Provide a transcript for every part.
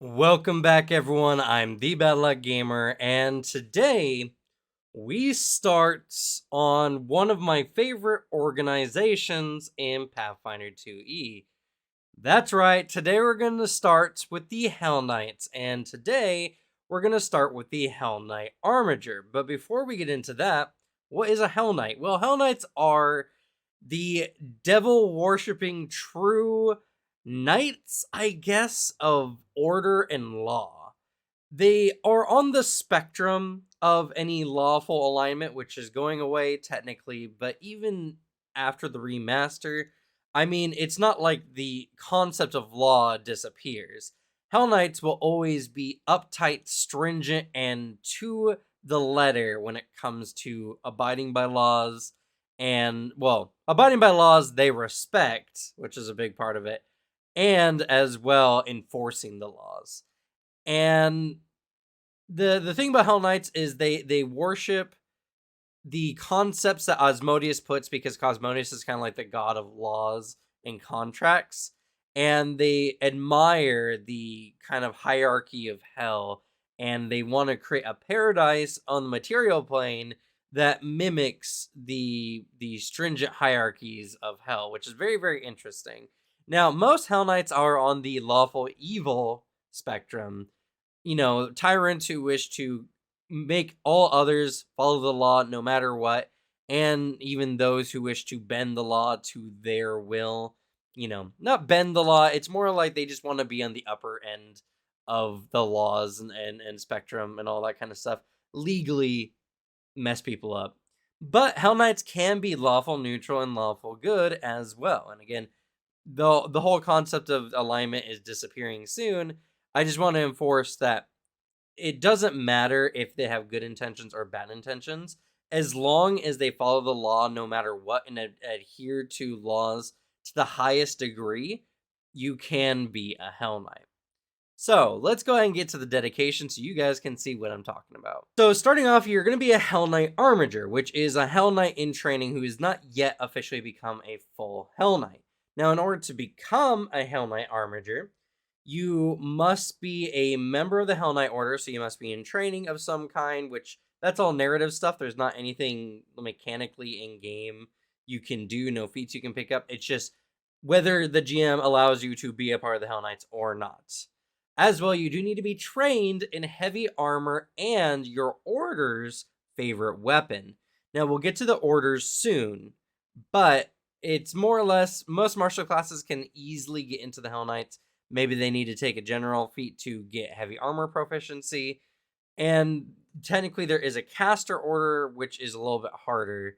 Welcome back, everyone. I'm the Diabolic Gamer, and today we start on one of my favorite organizations in Pathfinder 2E. That's right, today we're going to start with the Hellknights, and today we're going to start with the Hellknight Armiger. But before we get into that, what is a Hellknight? Well, Hellknights are the devil worshipping true knights, I guess, of order and law. They are on the spectrum of any lawful alignment, which is going away technically, but even after the remaster, I mean, it's not like the concept of law disappears. Hell Knights will always be uptight, stringent, and to the letter when it comes to abiding by laws. And, well, abiding by laws they respect, which is a big part of it, and as well enforcing the laws. And the thing about Hell Knights is they worship the concepts that Asmodeus puts, because Cosmodius is kind of like the god of laws and contracts, and they admire the kind of hierarchy of hell, and they want to create a paradise on the material plane that mimics the stringent hierarchies of hell, which is very, very interesting. Now, most Hell Knights are on the lawful evil spectrum, tyrants who wish to make all others follow the law no matter what, and even those who wish to bend the law to their will. Not bend the law, it's more like they just want to be on the upper end of the laws and spectrum and all that kind of stuff. Legally mess people up. But Hell Knights can be lawful neutral and lawful good as well. And again, the whole concept of alignment is disappearing soon. I just want to enforce that it doesn't matter if they have good intentions or bad intentions, as long as they follow the law no matter what and adhere to laws to the highest degree. You can be a Hell Knight. So let's go ahead and get to the dedication so you guys can see what I'm talking about. So starting off, you're going to be a Hellknight Armiger, which is a Hell Knight in training who has not yet officially become a full Hell Knight. Now, in order to become a Hellknight Armiger, you must be a member of the Hellknight Order, so you must be in training of some kind, which that's all narrative stuff. There's not anything mechanically in game you can do, no feats you can pick up. It's just whether the GM allows you to be a part of the Hell Knights or not. As well, you do need to be trained in heavy armor and your order's favorite weapon. Now, we'll get to the orders soon, but it's more or less, most martial classes can easily get into the Hell Knights. Maybe they need to take a general feat to get heavy armor proficiency. And technically, there is a caster order, which is a little bit harder.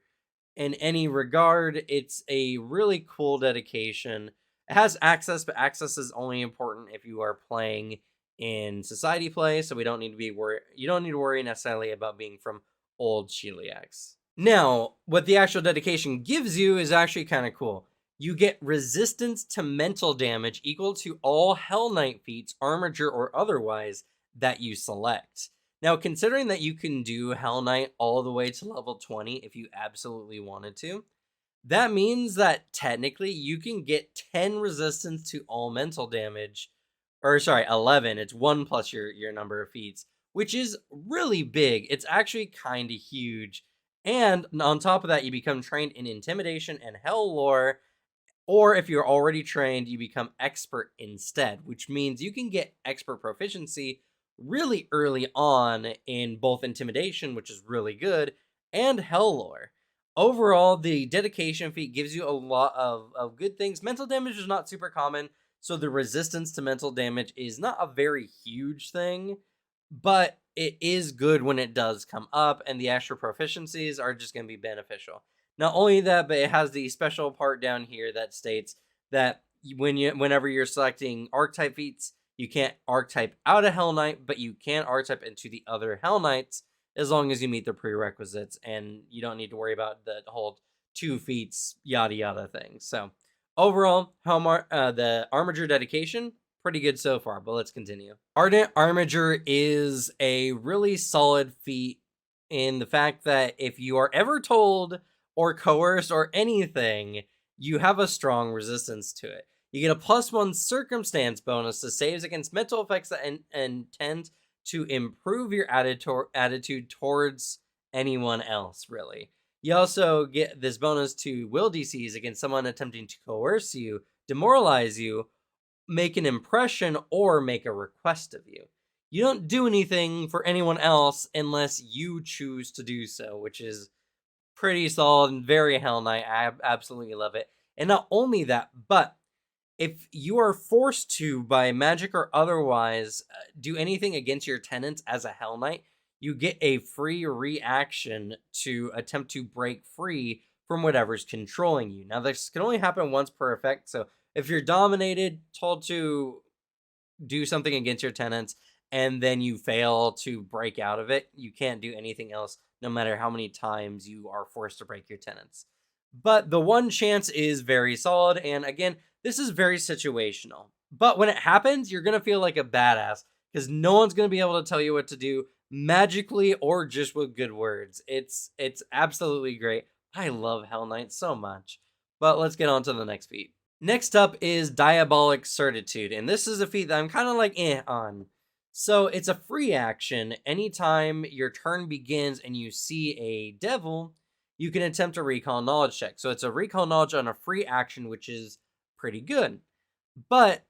In any regard, it's a really cool dedication. It has access, but access is only important if you are playing in society play, so we don't need to be worried. You don't need to worry necessarily about being from old Cheliacs. Now, what the actual dedication gives you is actually kind of cool. You get resistance to mental damage equal to all Hell Knight feats, Armiger or otherwise, that you select. Now, considering that you can do Hell Knight all the way to level 20 if you absolutely wanted to, that means that technically you can get 10 resistance to all mental damage, or sorry, 11. It's 1 plus your number of feats, which is really big. It's actually kind of huge. And on top of that, you become trained in Intimidation and Hell Lore, or if you're already trained, you become Expert instead, which means you can get Expert proficiency really early on in both Intimidation, which is really good, and Hell Lore. Overall, the dedication feat gives you a lot of good things. Mental damage is not super common, so the resistance to mental damage is not a very huge thing, but it is good when it does come up, and the extra proficiencies are just going to be beneficial. Not only that, but it has the special part down here that states that whenever you're selecting archetype feats, you can't archetype out a Hell Knight, but you can archetype into the other Hell Knights as long as you meet the prerequisites, and you don't need to worry about the whole 2 feats yada yada thing. So overall, the Armiger dedication, pretty good so far, but let's continue. Ardent Armiger is a really solid feat in the fact that if you are ever told or coerced or anything, you have a strong resistance to it. You get a +1 circumstance bonus to saves against mental effects that intend to improve your attitude towards anyone else, really. You also get this bonus to will DCs against someone attempting to coerce you, demoralize you, make an impression, or make a request of you. You don't do anything for anyone else unless you choose to do so, which is pretty solid and very Hellknight. I absolutely love it. And not only that, but if you are forced to, by magic or otherwise, do anything against your tenants as a Hellknight, you get a free reaction to attempt to break free from whatever's controlling you. Now, this can only happen once per effect, so if you're dominated, told to do something against your tenants, and then you fail to break out of it, you can't do anything else, no matter how many times you are forced to break your tenants. But the one chance is very solid, and again, this is very situational. But when it happens, you're going to feel like a badass, because no one's going to be able to tell you what to do magically or just with good words. It's absolutely great. I love Hellknight so much. But let's get on to the next feat. Next up is Diabolic Certitude, and this is a feat that I'm kind of like on. So it's a free action. Anytime your turn begins and you see a devil, you can attempt a recall knowledge check. So it's a recall knowledge on a free action, which is pretty good. But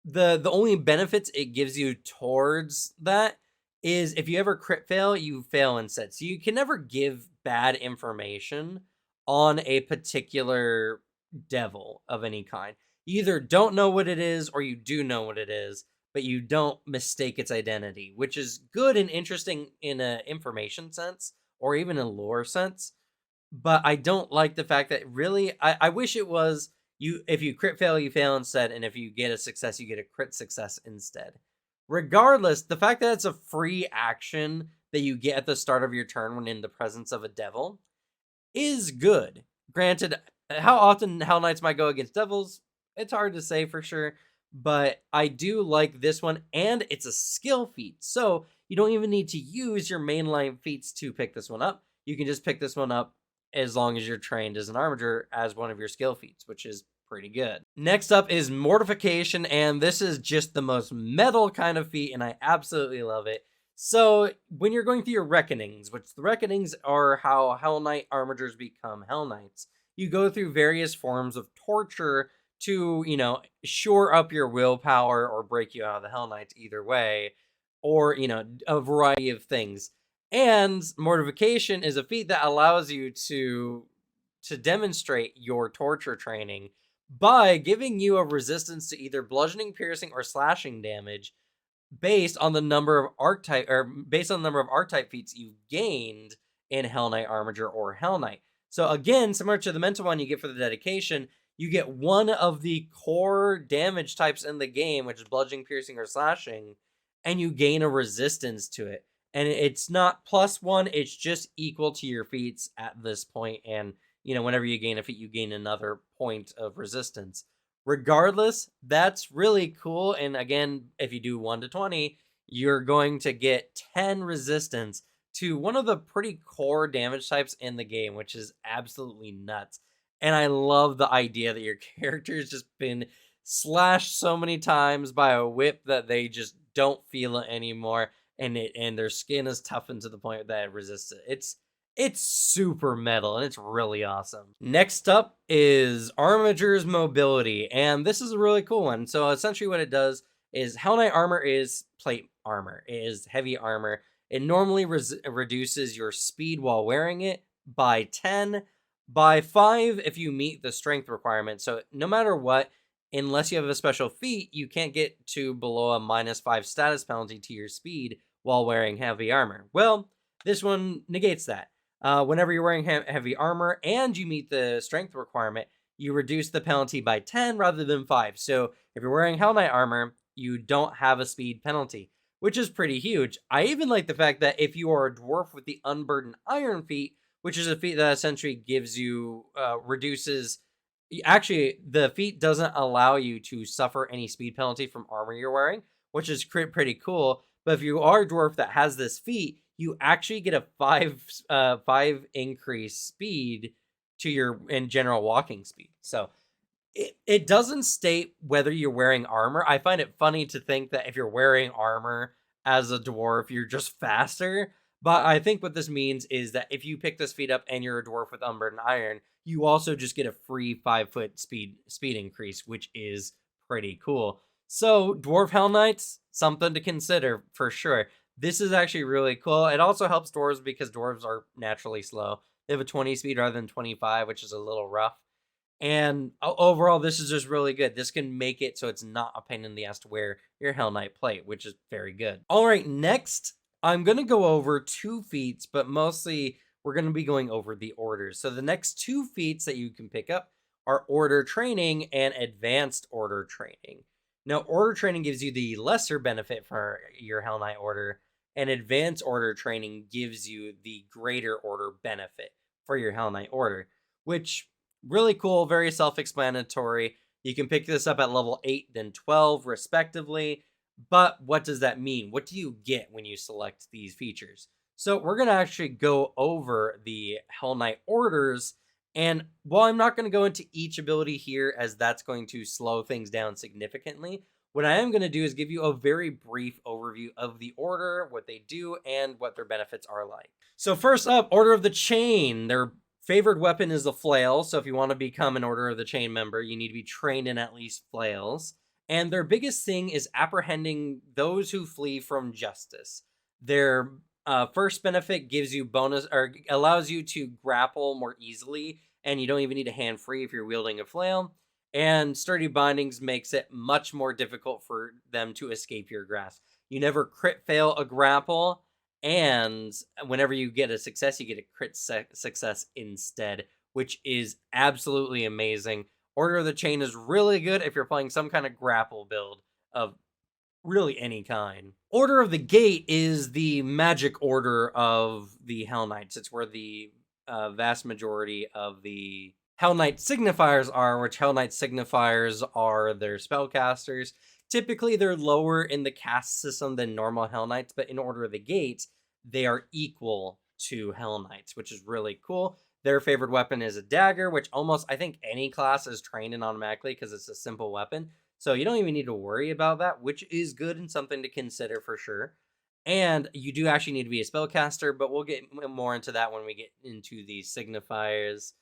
the only benefits it gives you towards that is if you ever crit fail, you fail instead. So you can never give bad information on a particular devil of any kind. You either don't know what it is or you do know what it is, but you don't mistake its identity, which is good and interesting in an information sense or even a lore sense. But I don't like the fact that really, I wish it was if you crit fail, you fail instead, and if you get a success, you get a crit success instead. Regardless, the fact that it's a free action that you get at the start of your turn when in the presence of a devil is good. Granted, how often Hellknights might go against devils, it's hard to say for sure, but I do like this one, and it's a skill feat, so you don't even need to use your mainline feats to pick this one up. You can just pick this one up as long as you're trained as an Armiger as one of your skill feats, which is pretty good. Next up is Mortification, and this is just the most metal kind of feat, and I absolutely love it. So when you're going through your reckonings, which the reckonings are how Hellknight Armigers become Hellknights, you go through various forms of torture to, shore up your willpower or break you out of the Hellknights either way, or, a variety of things. And Mortification is a feat that allows you to demonstrate your torture training by giving you a resistance to either bludgeoning, piercing, or slashing damage based on the number of archetype feats you've gained in Hellknight Armiger or Hellknight. So again, similar to the mental one you get for the dedication, you get one of the core damage types in the game, which is bludgeoning, piercing, or slashing, and you gain a resistance to it. And it's not +1, it's just equal to your feats at this point. And, whenever you gain a feat, you gain another point of resistance. Regardless, that's really cool. And again, if you do 1 to 20, you're going to get 10 resistance to one of the pretty core damage types in the game, which is absolutely nuts. And I love the idea that your character has just been slashed so many times by a whip that they just don't feel it anymore. And their skin is toughened to the point that it resists it. It's super metal, and it's really awesome. Next up is Armiger's Mobility, and this is a really cool one. So essentially what it does is Hellknight armor is plate armor. It is heavy armor. It normally reduces your speed while wearing it by 10, by 5 if you meet the strength requirement. So no matter what, unless you have a special feat, you can't get to below a -5 status penalty to your speed while wearing heavy armor. Well, this one negates that. Whenever you're wearing heavy armor and you meet the strength requirement, you reduce the penalty by 10 rather than 5. So if you're wearing Hellknight armor, you don't have a speed penalty, which is pretty huge. I even like the fact that if you are a dwarf with the Unburdened Iron feat, which is a feat that essentially gives you, reduces... Actually, the feat doesn't allow you to suffer any speed penalty from armor you're wearing, which is pretty cool. But if you are a dwarf that has this feat, you actually get a 5 increase speed to your in general walking speed. So It doesn't state whether you're wearing armor. I find it funny to think that if you're wearing armor as a dwarf, you're just faster. But I think what this means is that if you pick this feat up and you're a dwarf with unburdened iron, you also just get a free 5 foot speed increase, which is pretty cool. So dwarf Hellknights, something to consider for sure. This is actually really cool. It also helps dwarves because dwarves are naturally slow. They have a 20 speed rather than 25, which is a little rough. And overall, this is just really good. This can make it so it's not a pain in the ass to wear your Hellknight plate, which is very good. All right, next, I'm going to go over 2 feats, but mostly we're going to be going over the orders. So the next 2 feats that you can pick up are Order Training and Advanced Order Training. Now, Order Training gives you the lesser benefit for your Hellknight Order, and Advanced Order Training gives you the greater order benefit for your Hellknight Order, which really cool, very self-explanatory. You can pick this up at level 8 then 12 respectively. But what does that mean? What do you get when you select these features? So we're going to actually go over the Hellknight orders. And while I'm not going to go into each ability here, as that's going to slow things down significantly, what I am going to do is give you a very brief overview of the order, what they do, and what their benefits are like. So first up, Order of the Chain. Their favored weapon is the flail, so if you want to become an Order of the Chain member, you need to be trained in at least flails. And their biggest thing is apprehending those who flee from justice. Their first benefit gives you bonus, or allows you to grapple more easily, and you don't even need a hand free if you're wielding a flail. And Sturdy Bindings makes it much more difficult for them to escape your grasp. You never crit fail a grapple, and whenever you get a success, you get a crit success instead, which is absolutely amazing. Order of the Chain is really good if you're playing some kind of grapple build of really any kind. Order of the Gate is the magic order of the Hellknights. It's where the vast majority of the Hellknight signifiers are, which Hellknight signifiers are their spellcasters. Typically, they're lower in the caste system than normal Hellknights, but in Order of the Gate, they are equal to Hellknights, which is really cool. Their favorite weapon is a dagger, which almost, I think, any class is trained in automatically because it's a simple weapon. So you don't even need to worry about that, which is good and something to consider for sure. And you do actually need to be a spellcaster, but we'll get more into that when we get into the signifiers.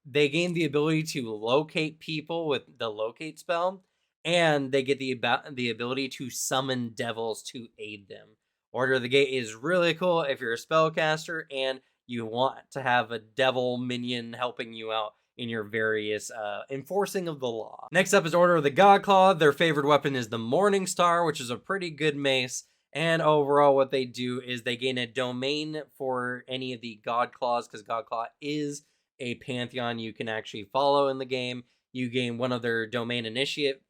They gain the ability to locate people with the locate spell, and they get the ability to summon devils to aid them. Order of the Gate is really cool if you're a spellcaster and you want to have a devil minion helping you out in your various enforcing of the law. Next up is Order of the Godclaw. Their favorite weapon is the Morning Star, which is a pretty good mace. And overall, what they do is they gain a domain for any of the Godclaws, because Godclaw is a pantheon you can actually follow in the game. You gain one of their domain initiate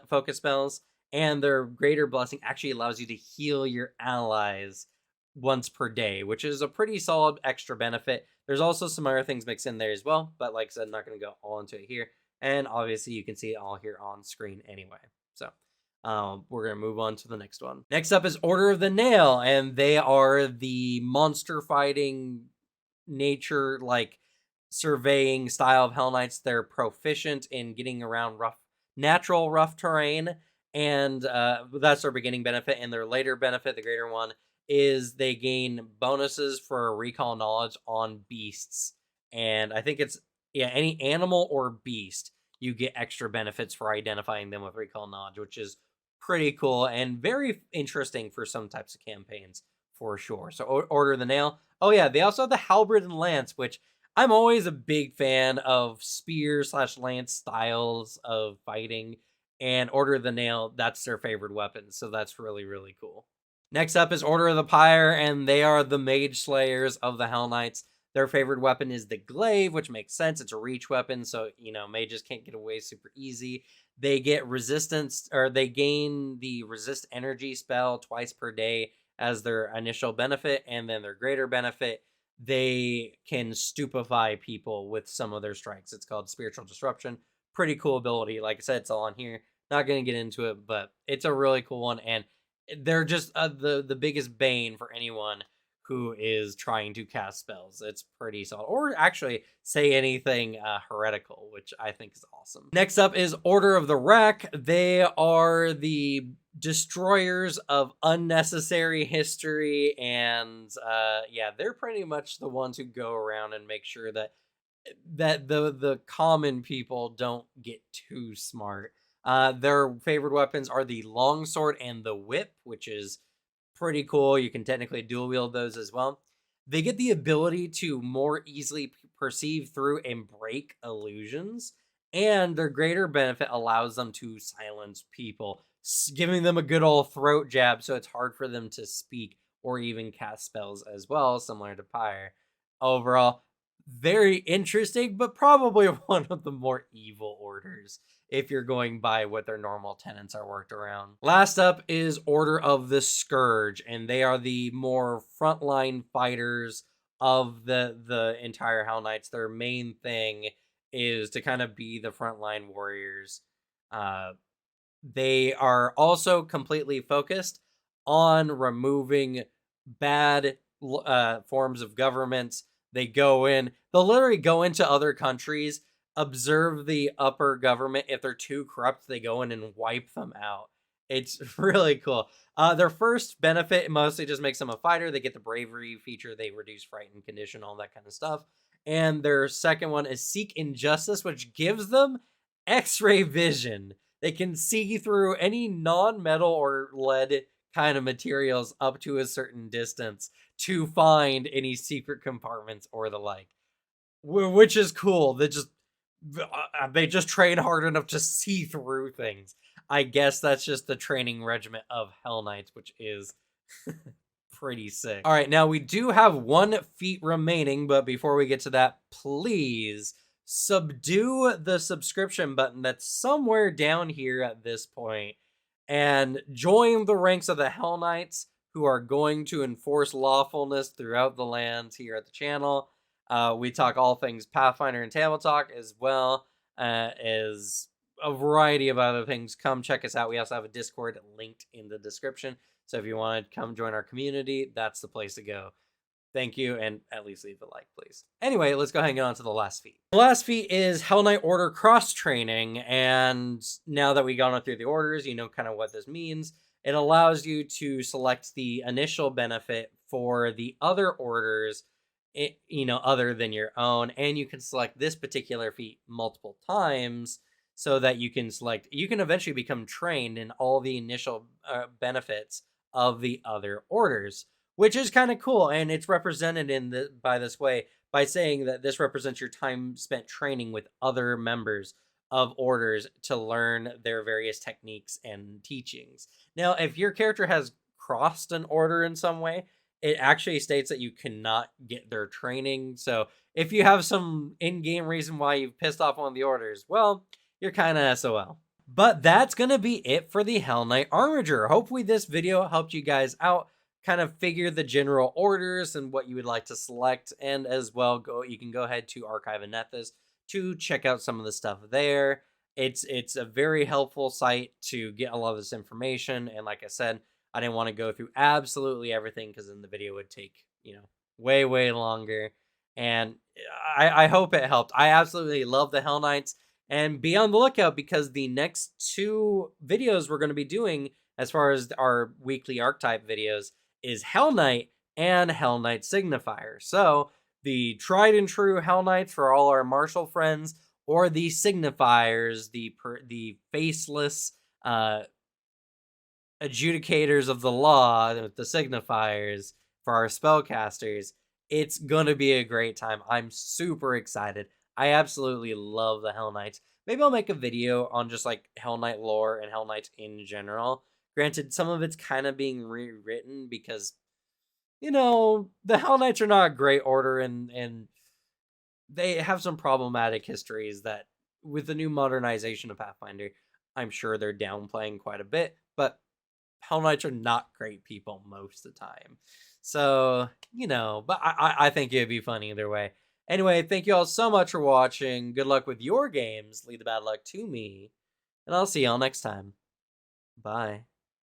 focus spells, and their Greater Blessing actually allows you to heal your allies once per day, which is a pretty solid extra benefit. There's also some other things mixed in there as well, but like I said, I'm not going to go all into it here. And obviously, you can see it all here on screen anyway. So we're going to move on to the next one. Next up is Order of the Nail, and they are the monster fighting nature, like surveying style of Hellknights. They're proficient in getting around natural rough terrain, and that's their beginning benefit. And their later benefit, the greater one, is they gain bonuses for recall knowledge on beasts. And I think it's, any animal or beast, you get extra benefits for identifying them with recall knowledge, which is pretty cool and very interesting for some types of campaigns for sure. So Order of the Nail. Oh yeah, they also have the Halberd and Lance, which I'm always a big fan of spear/lance styles of fighting. And Order of the Nail, that's their favorite weapon. So that's really, really cool. Next up is Order of the Pyre, and they are the mage slayers of the Hellknights. Their favorite weapon is the glaive, which makes sense. It's a reach weapon, so, mages can't get away super easy. They get resistance, or they gain the resist energy spell twice per day as their initial benefit, and then their greater benefit, they can stupefy people with some of their strikes. It's called Spiritual Disruption. Pretty cool ability. Like I said, it's all on here. Not going to get into it, but it's a really cool one, and they're just the biggest bane for anyone who is trying to cast spells. It's pretty solid. Or actually say anything heretical, which I think is awesome. Next up is Order of the Rack. They are the destroyers of unnecessary history, and yeah, they're pretty much the ones who go around and make sure that the common people don't get too smart. Their favorite weapons are the longsword and the whip, which is pretty cool. You can technically dual wield those as well. They get the ability to more easily perceive through and break illusions, and their greater benefit allows them to silence people, giving them a good old throat jab so it's hard for them to speak or even cast spells as well, similar to Pyre. Overall, very interesting, but probably one of the more evil orders if you're going by what their normal tenets are worked around. Last up is Order of the Scourge, and they are the more frontline fighters of the entire Hellknights. Their main thing is to kind of be the frontline warriors. They are also completely focused on removing bad forms of governments. They'll literally go into other countries, observe the upper government. If they're too corrupt, they go in and wipe them out. It's really cool. Their first benefit mostly just makes them a fighter. They get the bravery feature. They reduce fright and condition, all that kind of stuff. And their second one is Seek Injustice, which gives them X-ray vision. They can see through any non-metal or lead kind of materials up to a certain distance to find any secret compartments or the like, which is cool. They just train hard enough to see through things. I guess that's just the training regiment of Hellknights, which is pretty sick. All right, now we do have 1 feat remaining, but before we get to that, please subdue the subscription button that's somewhere down here at this point and join the ranks of the Hellknights who are going to enforce lawfulness throughout the lands here at the channel. We talk all things Pathfinder and Table Talk, as well as a variety of other things. Come check us out. We also have a Discord linked in the description. So if you want to come join our community, that's the place to go. Thank you, and at least leave a like, please. Anyway, let's go ahead and get on to the last feat. The last feat is Hellknight Order cross-training, and now that we've gone through the orders, you know kind of what this means. It allows you to select the initial benefit for the other orders, other than your own, and you can select this particular feat multiple times so that you can eventually become trained in all the initial benefits of the other orders, which is kind of cool. And it's represented by this way, by saying that this represents your time spent training with other members of orders to learn their various techniques and teachings. Now, if your character has crossed an order in some way, it actually states that you cannot get their training. So if you have some in-game reason why you've pissed off one of the orders, well, you're kind of SOL. But that's going to be it for the Hellknight Armiger. Hopefully this video helped you guys out, kind of figure the general orders and what you would like to select. And as well, you can go ahead to Archive and Nethys to check out some of the stuff there. It's a very helpful site to get a lot of this information. And like I said, I didn't want to go through absolutely everything because then the video would take, way, way longer. And I hope it helped. I absolutely love the Hellknights. And be on the lookout because the next 2 videos we're going to be doing as far as our weekly archetype videos is Hellknight and Hellknight Signifier. So the tried and true Hellknights for all our martial friends, or the Signifiers, the faceless adjudicators of the law, the Signifiers for our spellcasters. It's going to be a great time. I'm super excited. I absolutely love the Hellknights. Maybe I'll make a video on just like Hellknight lore and Hellknights in general. Granted, some of it's kind of being rewritten because, the Hellknights are not a great order and they have some problematic histories that with the new modernization of Pathfinder, I'm sure they're downplaying quite a bit, but Hellknights are not great people most of the time. So, but I think it'd be fun either way. Anyway, thank you all so much for watching. Good luck with your games. Leave the bad luck to me. And I'll see y'all next time. Bye.